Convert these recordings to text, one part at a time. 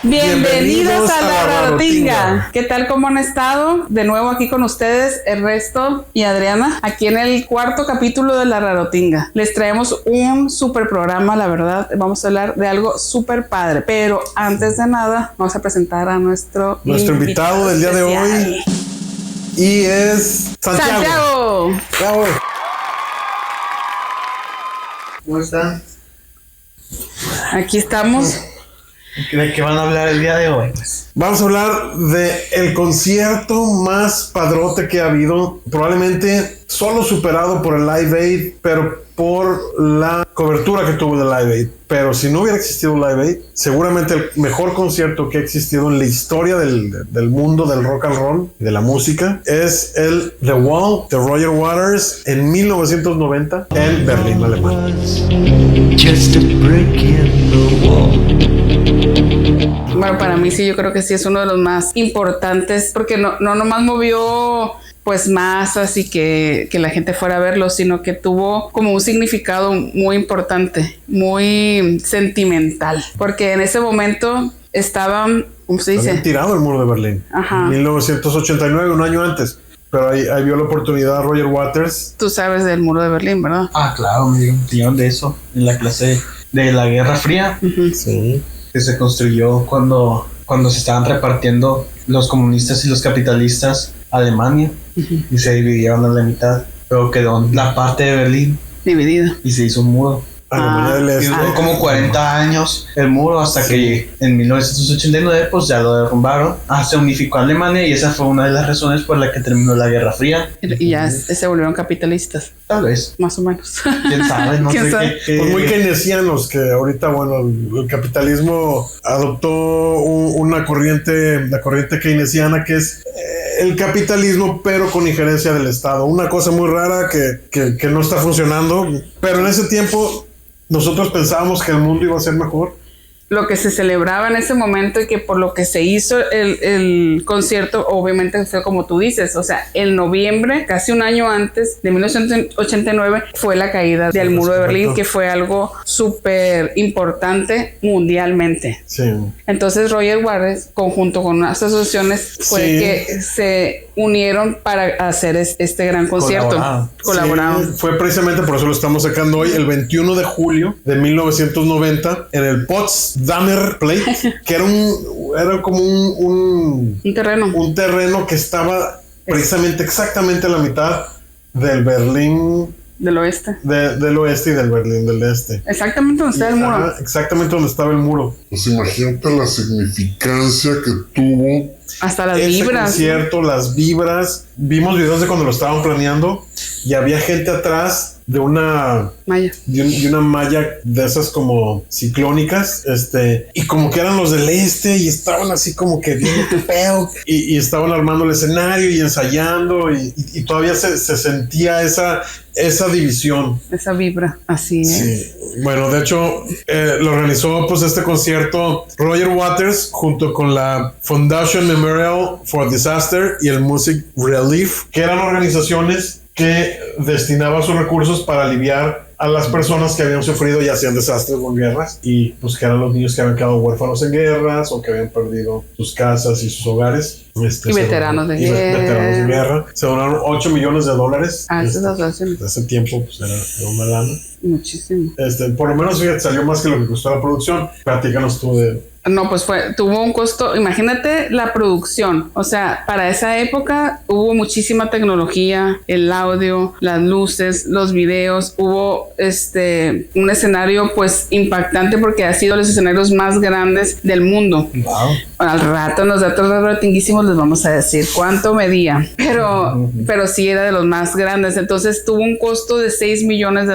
Bienvenidos a la Rarotinga. ¿Qué tal? ¿Cómo han estado? De nuevo aquí con ustedes, Ernesto y Adriana, aquí en el cuarto capítulo de la Rarotinga. Les traemos un super programa, la verdad. Vamos a hablar de algo súper padre. Pero antes de nada, vamos a presentar a nuestro invitado del día de hoy. Y es Santiago. Bravo. ¿Cómo están? Aquí estamos. ¿De qué van a hablar el día de hoy? Vamos a hablar de el concierto más padrote que ha habido, probablemente solo superado por el Live Aid, pero por la cobertura que tuvo el Live Aid. Pero si no hubiera existido el Live Aid, seguramente el mejor concierto que ha existido en la historia del mundo del rock and roll, de la música, es el The Wall de Roger Waters en 1990 en Berlín, Alemania. Just a break in the wall. Bueno, para mí sí, yo creo que sí es uno de los más importantes, porque no nomás movió pues masas y que la gente fuera a verlo, sino que tuvo como un significado muy importante, muy sentimental, porque en ese momento estaban, ¿cómo se dice? Habían tirado el muro de Berlín. Ajá. En 1989, un año antes. Pero ahí vio la oportunidad a Roger Waters. Tú sabes del muro de Berlín, ¿verdad? Ah, claro, me dieron de eso en la clase de la Guerra Fría. Uh-huh. Sí. Que se construyó cuando se estaban repartiendo los comunistas y los capitalistas Alemania. Uh-huh. Y se dividieron a la mitad. Pero quedó la parte de Berlín Dividido. y se hizo un muro. Alemania del Y Este. duró como 40 años el muro hasta que en 1989 pues ya lo derrumbaron. Se unificó Alemania y esa fue una de las razones por la que terminó la Guerra Fría. Y ya se volvieron capitalistas, Tal vez. más o menos. ¿Quién sabe? No ¿Quién sé sabe? qué. Pues muy keynesianos, que ahorita, bueno, el capitalismo adoptó una corriente, la corriente keynesiana, que es el capitalismo, pero con injerencia del Estado. Una cosa muy rara que no está funcionando, pero en ese tiempo nosotros pensábamos que el mundo iba a ser mejor. Lo que se celebraba en ese momento y que por lo que se hizo el concierto, obviamente fue como tú dices, o sea, en noviembre, casi un año antes de 1989, fue la caída del muro de Berlín, que fue algo súper importante mundialmente. Sí. Entonces Roger Waters, conjunto con unas asociaciones, fue Sí. que se unieron para hacer este gran concierto. Colaboraron. Sí, fue precisamente por eso lo estamos sacando hoy, el 21 de julio de 1990, en el Potsdamer Platz, que era como un terreno que estaba precisamente exactamente a la mitad del Berlín Del oeste. del oeste y del Berlín del este. Exactamente donde está el muro. Exactamente donde estaba el muro. Pues imagínate la significancia que tuvo. Hasta las Ese vibras. concierto, las vibras. Vimos videos de cuando lo estaban planeando y había gente atrás de una malla de esas como ciclónicas, y como que eran los del este y estaban así como que bien feo y estaban armando el escenario y ensayando y todavía se sentía esa división. Esa vibra, así Sí. es. Bueno, de hecho, lo organizó pues este concierto Roger Waters junto con la Foundation Memorial for Disaster y el Music Relief, que eran organizaciones que destinaban sus recursos para aliviar a las personas que habían sufrido ya sean desastres o guerras, y pues que eran los niños que habían quedado huérfanos en guerras o que habían perdido sus casas y sus hogares. Y veteranos de guerra. Se donaron $8 millones a esas asociaciones. de ese tiempo pues era una lana. Muchísimo. Por lo menos fíjate, salió más que lo que costó la producción. Platícanos tú de... No, pues tuvo un costo, imagínate la producción, o sea, para esa época hubo muchísima tecnología, el audio, las luces, los videos, hubo un escenario pues impactante porque ha sido los escenarios más grandes del mundo. Wow. Al rato, en los datos ratinguísimos les vamos a decir cuánto medía, pero sí era de los más grandes. Entonces tuvo un costo de $6 millones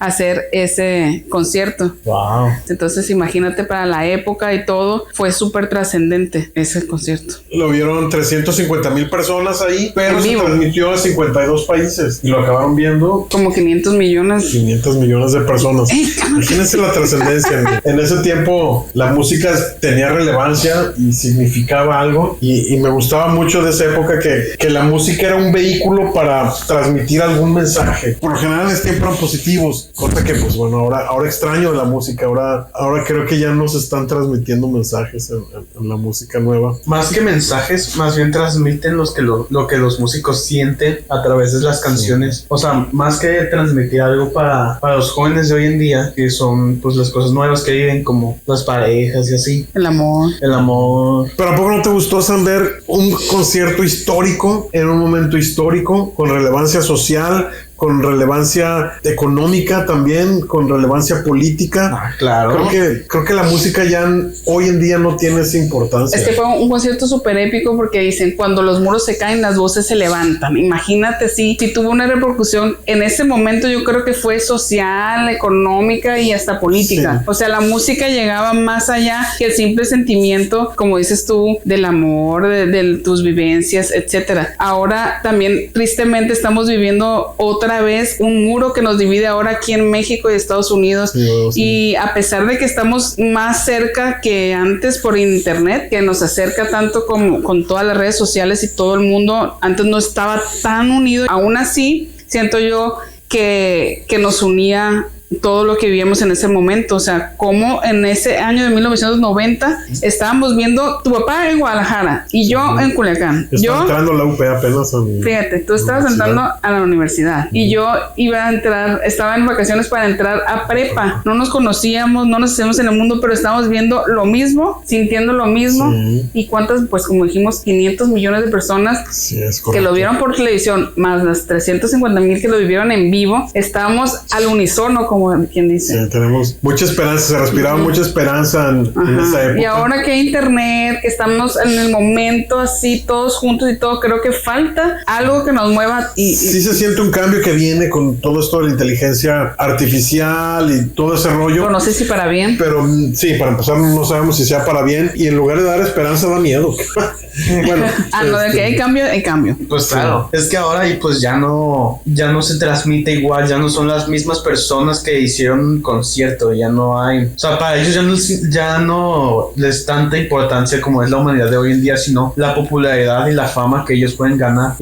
hacer ese concierto. Wow. Entonces imagínate, para la época y todo, fue súper trascendente ese concierto. Lo vieron 350,000 personas ahí, pero En se vivo. transmitió a 52 países y lo acabaron viendo Como 500 millones. 500 millones de personas. Imagínense la trascendencia. En ese tiempo la música tenía relevancia y significaba algo, y y me gustaba mucho de esa época que la música era un vehículo para transmitir algún mensaje. Por lo general siempre eran positivos, cosa que pues bueno, ahora extraño de la música, ahora creo que ya no se están transmitiendo mensajes en la música nueva. Más que mensajes, más bien transmiten lo que los músicos sienten a través de las canciones. O sea, más que transmitir algo para los jóvenes de hoy en día, que son pues las cosas nuevas que viven, como las parejas y así. El amor. Pero ¿a poco no te gustó, Sam, ver un concierto histórico en un momento histórico con relevancia social, con relevancia económica también, con relevancia política? Ah, claro. Creo que la música ya hoy en día no tiene esa importancia. Es que fue un concierto súper épico porque dicen, cuando los muros se caen, las voces se levantan. Imagínate si tuvo una repercusión en ese momento. Yo creo que fue social, económica y hasta política. Sí. O sea, la música llegaba más allá que el simple sentimiento, como dices tú, del amor, de tus vivencias, etcétera. Ahora también, tristemente, estamos viviendo otra vez un muro que nos divide ahora aquí en México y Estados Unidos. Sí. Y a pesar de que estamos más cerca que antes por internet, que nos acerca tanto como con todas las redes sociales y todo el mundo, antes no estaba tan unido. Aún así, siento yo que nos unía todo lo que vivíamos en ese momento. O sea, como en ese año de 1990 estábamos viendo tu papá en Guadalajara y yo en Culiacán. Estaba entrando a la UP apenas. Fíjate, tú estabas entrando a la universidad y yo estaba en vacaciones para entrar a prepa. No nos conocíamos, no nos hacíamos en el mundo, pero estábamos viendo lo mismo, sintiendo lo mismo. Sí. Y cuántas, pues como dijimos, 500 millones de personas que lo vieron por televisión, más las 350,000 que lo vivieron en vivo. Estábamos al unísono, como quien dice. Sí, tenemos mucha esperanza, se respiraba mucha esperanza en esa época. Y ahora que hay internet, que estamos en el momento así, todos juntos y todo, creo que falta algo que nos mueva. Sí se siente un cambio que viene con todo esto de la inteligencia artificial y todo ese rollo. Pero no sé si para bien. Pero sí, para empezar no sabemos si sea para bien, y en lugar de dar esperanza da miedo. Bueno. Lo de que hay cambio, hay cambio. Pues claro, es que ahora pues ya no se transmite igual, ya no son las mismas personas que hicieron un concierto, ya no hay, o sea, para ellos ya no les tanta importancia como es la humanidad de hoy en día, sino la popularidad y la fama que ellos pueden ganar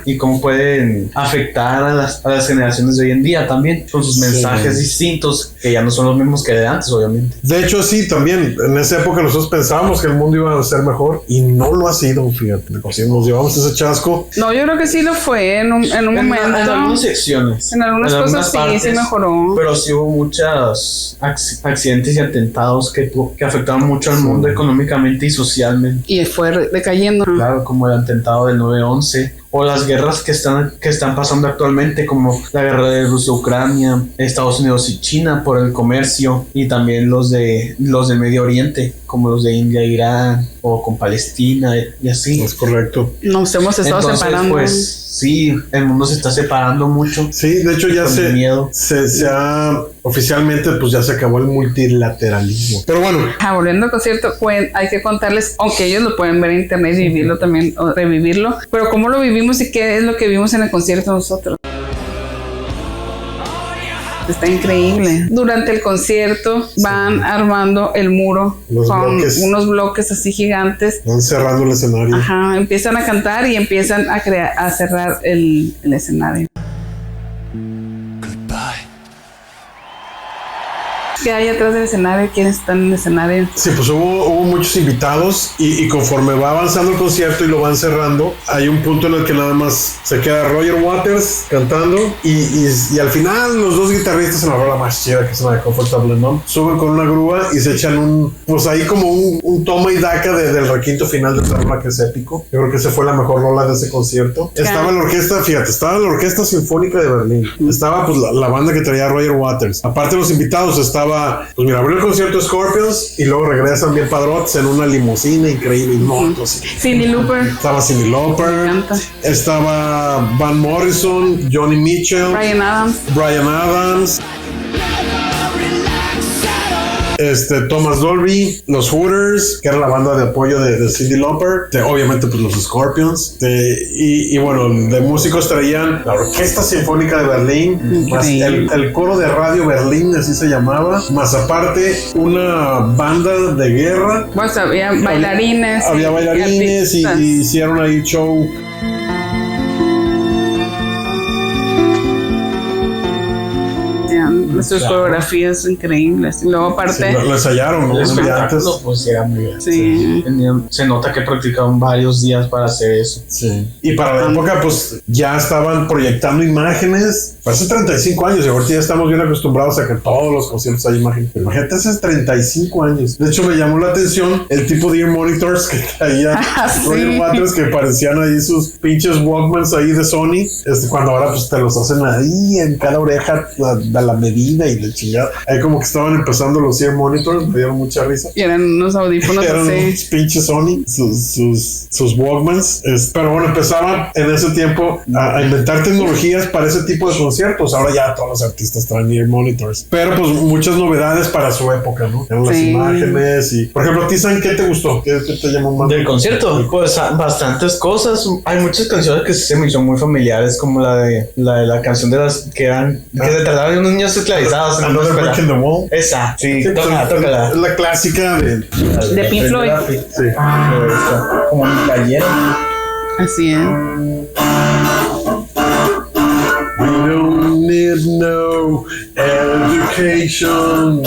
y cómo pueden afectar a las generaciones de hoy en día también con sus mensajes distintos, que ya no son los mismos que de antes, obviamente. De hecho, sí, también en esa época nosotros pensábamos que el mundo iba a ser mejor y no lo ha sido, fíjate. Si nos llevamos ese chasco. No, yo creo que sí lo fue en un momento. En algunas secciones. En algunas cosas partes, sí mejoró. Pero sí hubo muchos accidentes y atentados que afectaron mucho al mundo económicamente y socialmente. Y fue decayendo. Claro, como el atentado del 9/11. O las guerras que están pasando actualmente, como la guerra de Rusia-Ucrania, Estados Unidos y China por el comercio, y también los del Medio Oriente, como los de India, Irán, o con Palestina y así. Es correcto. Nos hemos estado separando. Pues sí, el mundo se está separando mucho. Sí, de hecho ya se ha oficialmente, pues ya se acabó el multilateralismo. Pero bueno. Volviendo al concierto, hay que contarles, aunque ellos lo pueden ver en internet y vivirlo también, o revivirlo, pero cómo lo vivimos y qué es lo que vimos en el concierto nosotros. Está increíble. Durante el concierto van armando el muro con unos bloques así gigantes. Van cerrando el escenario. Ajá, empiezan a cantar y empiezan a cerrar el escenario. ¿Qué hay atrás del escenario? ¿Quiénes están en el escenario? Sí, pues hubo muchos invitados y conforme va avanzando el concierto y lo van cerrando, hay un punto en el que nada más se queda Roger Waters cantando y al final los dos guitarristas en la rola más chida, que es una de Comfortable Numb, suben con una grúa y se echan pues ahí como un toma y daca del requinto final de esta rola, que es épico. Yo creo que esa fue la mejor rola de ese concierto. Estaba la orquesta, fíjate, estaba la Orquesta Sinfónica de Berlín. Estaba pues la banda que traía Roger Waters. Aparte de los invitados estaba, pues mira, abrió el concierto Scorpions y luego regresan bien padrotes en una limusina increíble. Cyndi Lauper. Estaba Cyndi Lauper. Estaba Van Morrison, Johnny Mitchell, Bryan Adams. Thomas Dolby, los Hooters, que era la banda de apoyo de Cyndi Lauper, obviamente pues los Scorpions, y bueno, de músicos traían la Orquesta Sinfónica de Berlín, más el coro de Radio Berlín, así se llamaba, más aparte una banda de guerra. Pues había bailarines. Había bailarines y hicieron ahí show. Sus coreografías increíbles. Y luego aparte lo ensayaron, ¿no? El espectáculo pues era muy bien. Sí. Se nota que practicaban varios días para hacer eso. Sí. Y para la época pues ya estaban proyectando imágenes. Hace 35 años y ahorita ya estamos bien acostumbrados a que en todos los conciertos hay imágenes. Pero imagínate hace 35 años. De hecho me llamó la atención el tipo de ear monitors que traía Roger Waters, que parecían ahí sus pinches Walkmans ahí de Sony. Cuando ahora pues te los hacen ahí en cada oreja a la medida y la chingada. Ahí como que estaban empezando los ear monitors, me dieron mucha risa. Y eran unos audífonos eran así. unos pinches Sony, sus Walkmans. Pero bueno, empezaban en ese tiempo a inventar tecnologías para ese tipo de conciertos. Ahora ya todos los artistas traen ear monitors. Pero pues muchas novedades para su época, ¿no? Eran las imágenes y... Por ejemplo, Tizan, ¿qué te gustó? ¿Qué te llamó más? Del concierto, pues bastantes cosas. Hay muchas canciones que se me hizo muy familiares, como la canción de las que se trataban de unos niños esclavizados. Another Brick in the Wall. Esa, sí, tócala. tócala. Es la clásica de Pink Floyd. Sí. Como mi playera. Así es. We don't need no education.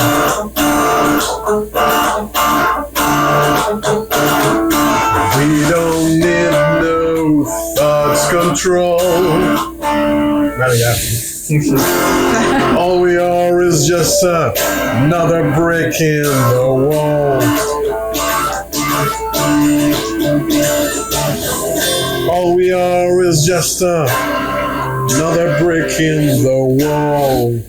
We don't need no thoughts control. Well, yeah. All we are is just another brick in the wall. All we are is just another brick in the wall.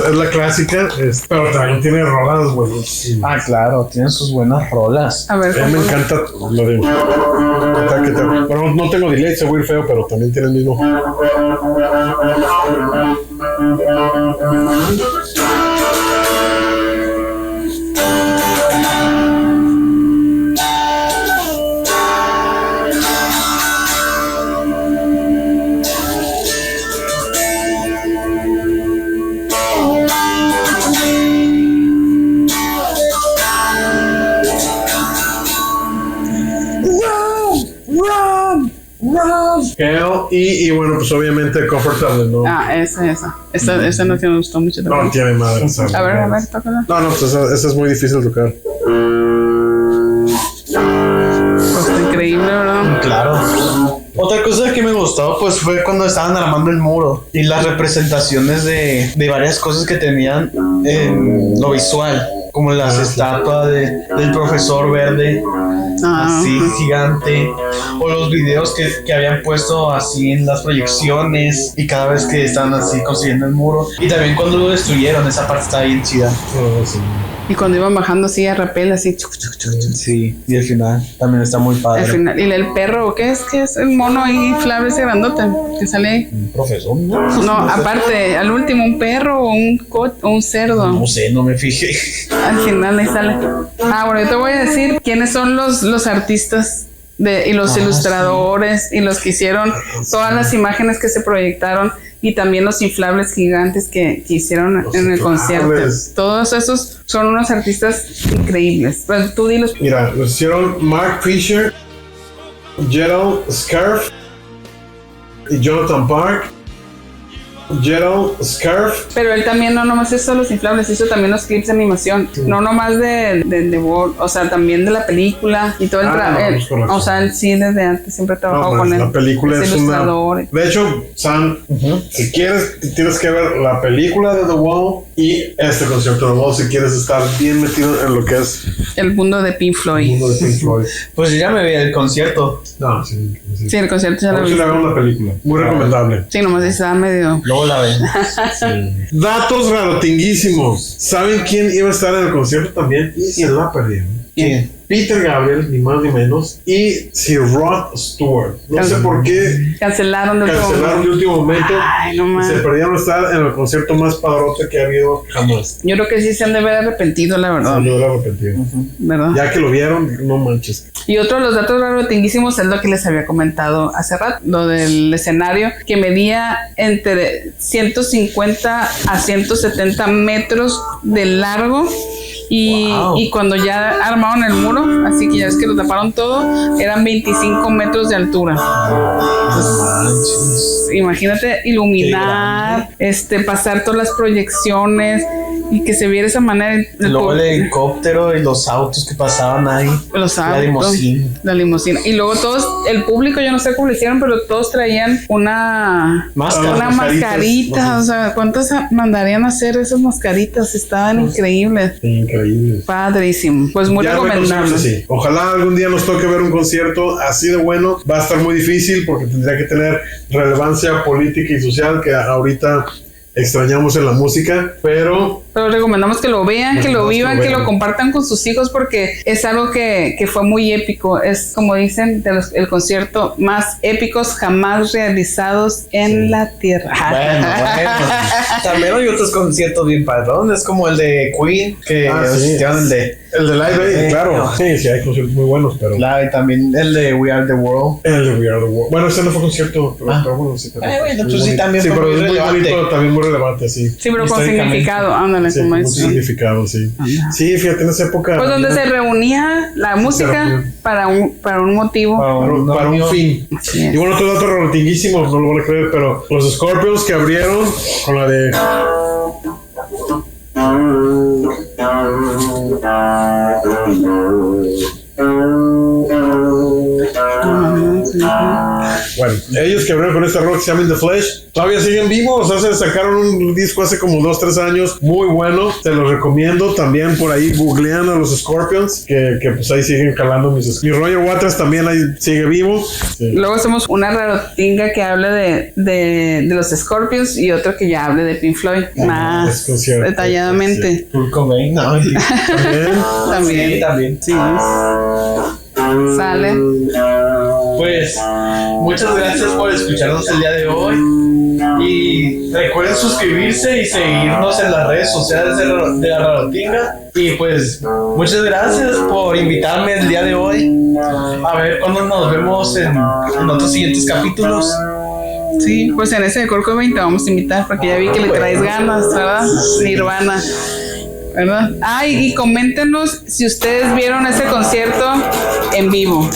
Es la clásica, pero también tiene rolas buenísimas. Ah, claro, tiene sus buenas rolas. A ver, A mí me encanta lo de... Pero no tengo delay, se va a ir feo, pero también tiene el mismo. Hell y bueno, pues obviamente Comfortable, ¿no? Esa no me gustó mucho también. No tiene madre. A ver, tócala. No, pues esa es muy difícil de tocar. Pues está increíble, ¿verdad? Claro. Otra cosa que me gustó pues fue cuando estaban armando el muro y las representaciones de varias cosas que tenían en lo visual, como las estatuas del profesor verde, así gigante, o los videos que habían puesto así en las proyecciones y cada vez que estaban así construyendo el muro, y también cuando lo destruyeron, esa parte está bien chida. Sí. Y cuando iban bajando así a rapel, así. Sí, y el final también está muy padre. El final. Y el perro, ¿qué es? ¿Qué es el mono ahí inflable ese grandote que sale ahí? ¿Un profesor? No, No, aparte, al último, un perro o un cerdo. no sé, no me fijé. Al final ahí sale. Bueno, yo te voy a decir quiénes son los artistas y los ilustradores y los que hicieron todas las imágenes que se proyectaron y también los inflables gigantes que hicieron en el concierto. Todos esos son unos artistas increíbles. Pues tú dilos. Mira, los hicieron Mark Fisher, Gerald Scarf y Jonathan Park. Gerald Scarf. Pero él también no nomás hizo los inflables, hizo también los clips de animación. Sí. No nomás de o sea, también de la película y todo el trabajo. O sea, él sí desde antes siempre trabajó con él. La película es ilustrador. De hecho, Sam, si quieres, tienes que ver la película de The Wall y este concierto de The Wall si quieres estar bien metido en lo que es el mundo de Pink Floyd. El mundo de Pink Floyd. Pues yo ya me vi el concierto. No, sí. Sí, el concierto ya lo vi. Sí, le hago la película. Muy recomendable. Sí, nomás está medio. La ven. Datos rarotinguísimos. ¿Saben quién iba a estar en el concierto también? Y se la perdieron. ¿Quién? Peter Gabriel, ni más ni menos, y Sir Rod Stewart. No sé por qué Cancelaron de último momento. Ay, no y más. se perdieron estar en el concierto más padrote que ha habido jamás. Yo creo que sí se han de haber arrepentido, la verdad. No lo arrepentido. ¿Verdad? Ya que lo vieron, no manches. Y otro de los datos rarotinguísimos es lo que les había comentado hace rato, lo del escenario, que medía entre 150 a 170 metros de largo. Y cuando ya armaron el muro, así que ya ves que lo taparon todo, eran 25 metros de altura. Entonces, imagínate iluminar, pasar todas las proyecciones y que se viera de esa manera. Luego el helicóptero y los autos que pasaban ahí. Los autos, la limusina. Y luego todos, el público, yo no sé cómo lo hicieron, pero todos traían una mascarita. O sea, ¿cuántas mandarían a hacer esas mascaritas? Estaban increíbles. Increíble. Padrísimo. Pues muy recomendable. Sí. Ojalá algún día nos toque ver un concierto así de bueno. Va a estar muy difícil porque tendría que tener relevancia política y social que ahorita extrañamos en la música, pero recomendamos que lo vean, que lo vivan, que lo compartan con sus hijos porque es algo que fue muy épico. Es, como dicen, el concierto más épicos jamás realizados en la tierra. Bueno. También hay otros conciertos bien padrones, como el de Queen, que el de Live Aid, claro. Sí, hay conciertos muy buenos, pero claro, y también el de We Are the World. El de We Are the World. Bueno, ese no fue concierto, pero bueno, sí. Bueno, pues sí, también fue muy relevante. bonito, también muy relevante, sí. Sí, pero con significado, ándale, sí, como con es. significado, sí. Sí, fíjate, en esa época. Pues donde se reunía la música para un motivo. Para un fin. Y bueno, otro dato rotinguísimo, no lo van a creer, pero los Scorpions que abrieron con la de. Bueno, ellos que abrieron con esta rock que se llama In The Flesh, todavía siguen vivos. O sea, se sacaron un disco hace como 2-3 años, muy bueno, te los recomiendo. También por ahí googlean a los Scorpions, que pues ahí siguen calando mis. Y Roger Waters también ahí sigue vivo. Sí. Luego hacemos una rarotinga que habla de los Scorpions y otro que ya hable de Pink Floyd más detalladamente. Kurt Cobain, no. También. Sí, también. Sí. Sale. Pues muchas gracias por escucharnos el día de hoy y recuerden suscribirse y seguirnos en las redes sociales de la Rarotinga. Y pues muchas gracias por invitarme el día de hoy. A ver cuándo nos vemos en otros siguientes capítulos. Sí, pues en ese de Kurt Cobain te vamos a invitar porque ya vi que le traes ganas, ¿verdad? Nirvana, ¿verdad? Y coméntenos si ustedes vieron ese concierto en vivo.